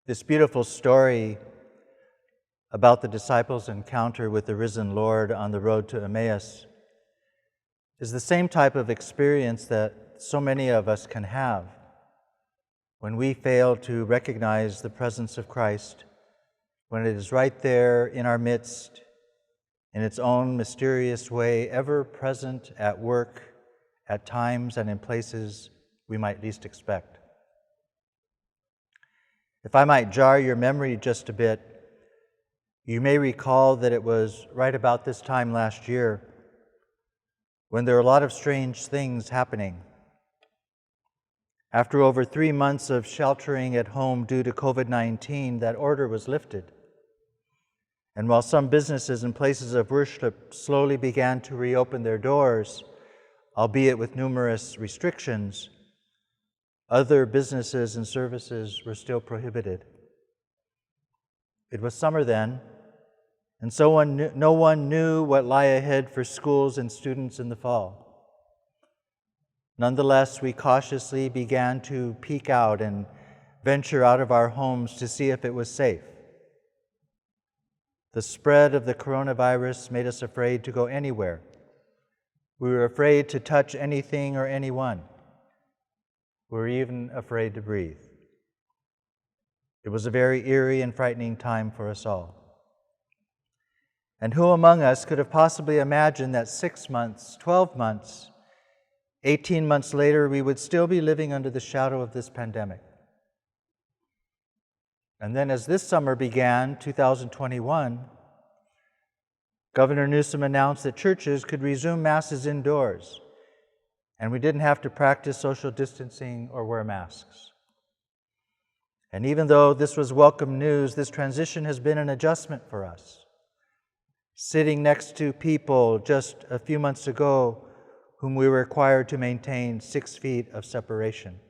This beautiful story about the disciples' encounter with the risen Lord on the road to Emmaus is the same type of experience that so many of us can have when we fail to recognize the presence of Christ, when it is right there in our midst, in its own mysterious way, ever present at work, at times and in places we might least expect. If I might jar your memory just a bit, you may recall that it was right about this time last year when there were a lot of strange things happening. After over 3 months of sheltering at home due to COVID-19, that order was lifted. And while some businesses and places of worship slowly began to reopen their doors, albeit with numerous restrictions, other businesses and services were still prohibited. It was summer then, and so no one knew what lay ahead for schools and students in the fall. Nonetheless, we cautiously began to peek out and venture out of our homes to see if it was safe. The spread of the coronavirus made us afraid to go anywhere. We were afraid to touch anything or anyone. We were even afraid to breathe. It was a very eerie and frightening time for us all. And who among us could have possibly imagined that 6 months, 12 months, 18 months later, we would still be living under the shadow of this pandemic? And then as this summer began, 2021, Governor Newsom announced that churches could resume masses indoors, and we didn't have to practice social distancing or wear masks. And even though this was welcome news, this transition has been an adjustment for us. Sitting next to people just a few months ago whom we were required to maintain 6 feet of separation.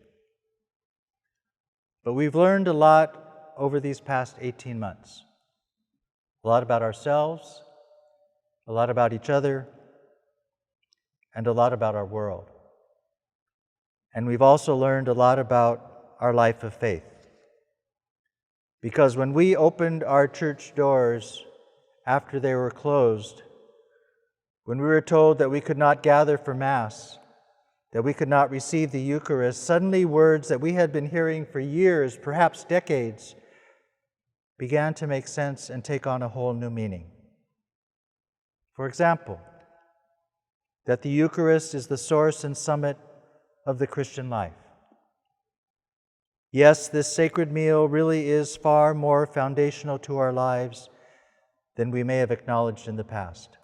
But we've learned a lot over these past 18 months. A lot about ourselves, a lot about each other, and a lot about our world. And we've also learned a lot about our life of faith. Because when we opened our church doors after they were closed, when we were told that we could not gather for Mass, that we could not receive the Eucharist, suddenly words that we had been hearing for years, perhaps decades, began to make sense and take on a whole new meaning. For example, that the Eucharist is the source and summit of the Christian life. Yes, this sacred meal really is far more foundational to our lives than we may have acknowledged in the past.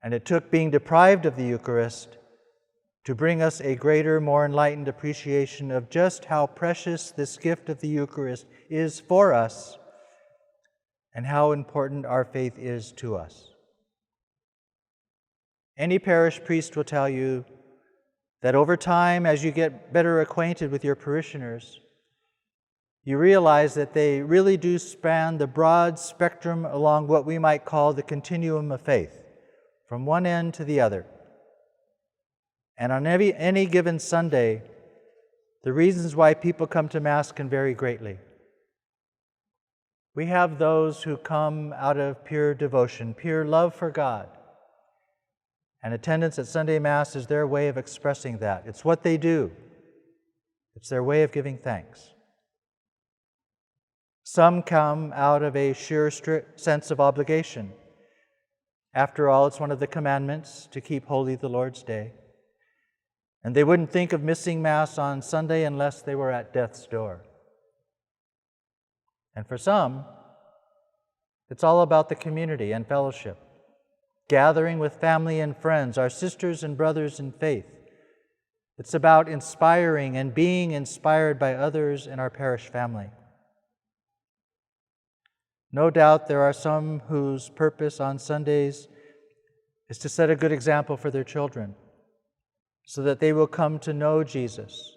And it took being deprived of the Eucharist to bring us a greater, more enlightened appreciation of just how precious this gift of the Eucharist is for us and how important our faith is to us. Any parish priest will tell you that over time, as you get better acquainted with your parishioners, you realize that they really do span the broad spectrum along what we might call the continuum of faith, from one end to the other. And on any given Sunday, the reasons why people come to Mass can vary greatly. We have those who come out of pure devotion, pure love for God. And attendance at Sunday Mass is their way of expressing that. It's what they do. It's their way of giving thanks. Some come out of a sheer sense of obligation. After all, it's one of the commandments to keep holy the Lord's Day. And they wouldn't think of missing Mass on Sunday unless they were at death's door. And for some, it's all about the community and fellowship, gathering with family and friends, our sisters and brothers in faith. It's about inspiring and being inspired by others in our parish family. No doubt there are some whose purpose on Sundays is to set a good example for their children so that they will come to know Jesus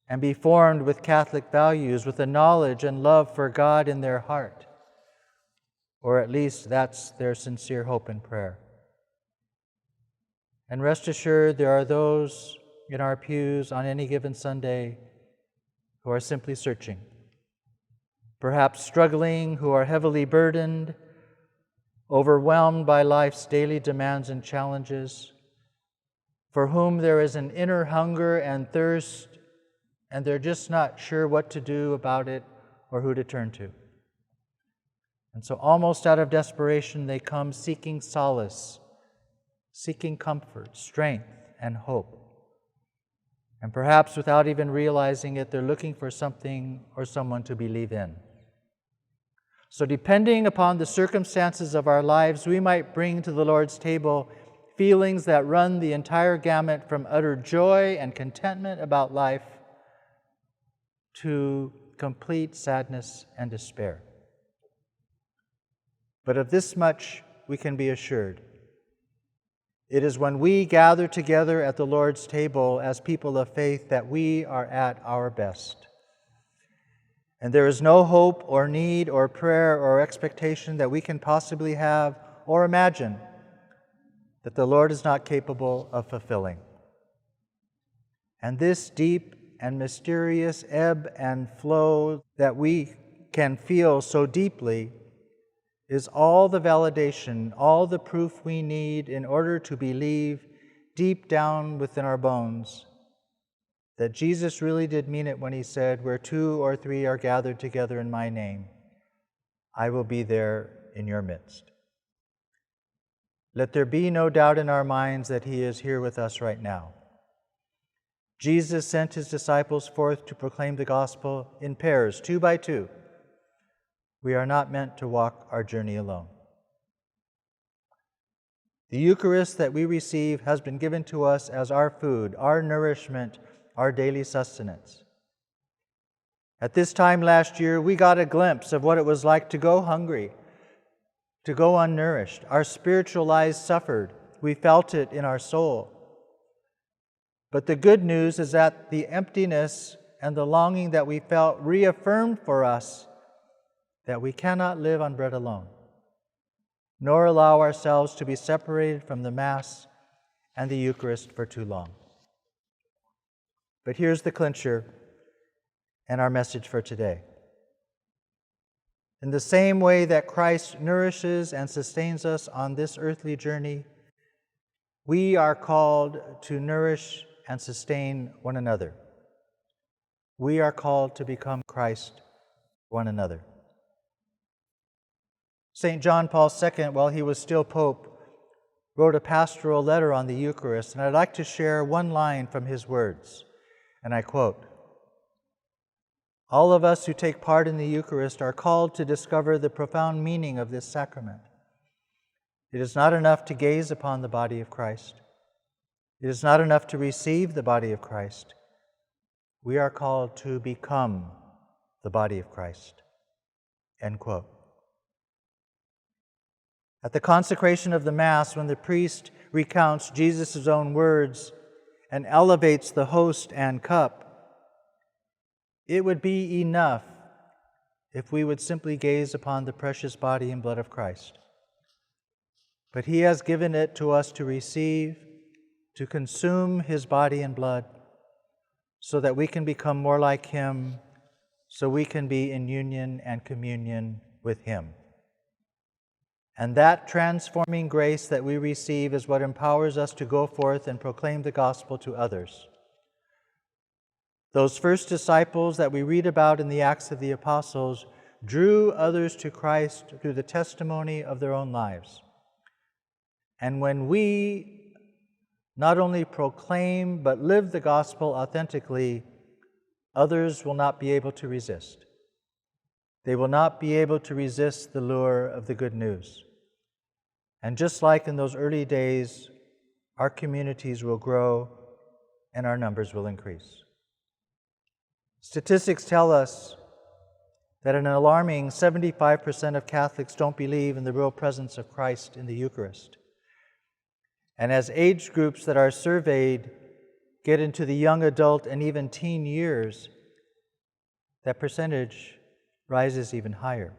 and be formed with Catholic values, with a knowledge and love for God in their heart. Or at least that's their sincere hope and prayer. And rest assured, there are those in our pews on any given Sunday who are simply searching, perhaps struggling, who are heavily burdened, overwhelmed by life's daily demands and challenges, for whom there is an inner hunger and thirst, and they're just not sure what to do about it or who to turn to. And so almost out of desperation, they come seeking solace, seeking comfort, strength, and hope. And perhaps without even realizing it, they're looking for something or someone to believe in. So depending upon the circumstances of our lives, we might bring to the Lord's table feelings that run the entire gamut from utter joy and contentment about life to complete sadness and despair. But of this much we can be assured. It is when we gather together at the Lord's table as people of faith that we are at our best. And there is no hope or need or prayer or expectation that we can possibly have or imagine that the Lord is not capable of fulfilling. And this deep and mysterious ebb and flow that we can feel so deeply is all the validation, all the proof we need in order to believe deep down within our bones that Jesus really did mean it when he said, "Where 2 or 3 are gathered together in my name, I will be there in your midst." Let there be no doubt in our minds that he is here with us right now. Jesus sent his disciples forth to proclaim the gospel in pairs, 2 by 2. We are not meant to walk our journey alone. The Eucharist that we receive has been given to us as our food, our nourishment, our daily sustenance. At this time last year, we got a glimpse of what it was like to go hungry, to go unnourished. Our spiritual lives suffered. We felt it in our soul. But the good news is that the emptiness and the longing that we felt reaffirmed for us that we cannot live on bread alone, nor allow ourselves to be separated from the Mass and the Eucharist for too long. But here's the clincher and our message for today. In the same way that Christ nourishes and sustains us on this earthly journey, we are called to nourish and sustain one another. We are called to become Christ one another. St. John Paul II, while he was still Pope, wrote a pastoral letter on the Eucharist, and I'd like to share one line from his words, and I quote, "All of us who take part in the Eucharist are called to discover the profound meaning of this sacrament. It is not enough to gaze upon the body of Christ. It is not enough to receive the body of Christ. We are called to become the body of Christ." End quote. At the consecration of the Mass, when the priest recounts Jesus' own words and elevates the host and cup, it would be enough if we would simply gaze upon the precious body and blood of Christ. But he has given it to us to receive, to consume his body and blood, so that we can become more like him, so we can be in union and communion with him. And that transforming grace that we receive is what empowers us to go forth and proclaim the gospel to others. Those first disciples that we read about in the Acts of the Apostles drew others to Christ through the testimony of their own lives. And when we not only proclaim but live the gospel authentically, others will not be able to resist. They will not be able to resist the lure of the good news. And just like in those early days, our communities will grow and our numbers will increase. Statistics tell us that an alarming 75% of Catholics don't believe in the real presence of Christ in the Eucharist. And as age groups that are surveyed get into the young adult and even teen years, that percentage rises even higher.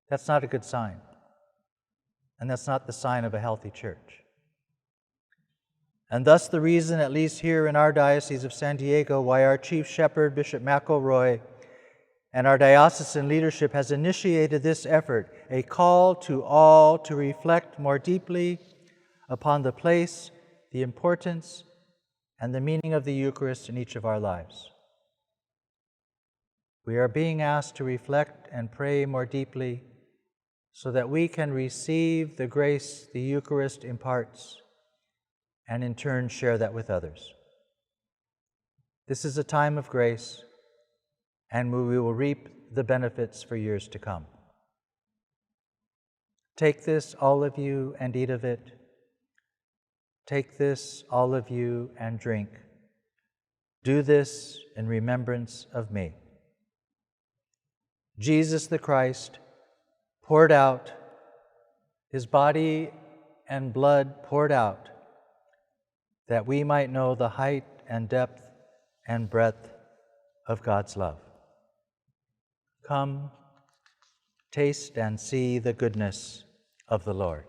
That's not a good sign. And that's not the sign of a healthy church. And thus the reason, at least here in our Diocese of San Diego, why our chief shepherd, Bishop McElroy, And our diocesan leadership has initiated this effort, a call to all to reflect more deeply upon the place, the importance, and the meaning of the Eucharist in each of our lives. We are being asked to reflect and pray more deeply so that we can receive the grace the Eucharist imparts and in turn share that with others. This is a time of grace, and we will reap the benefits for years to come. Take this, all of you, and eat of it. Take this, all of you, and drink. Do this in remembrance of me. Jesus the Christ poured out, his body and blood poured out, that we might know the height and depth and breadth of God's love. Come, taste and see the goodness of the Lord.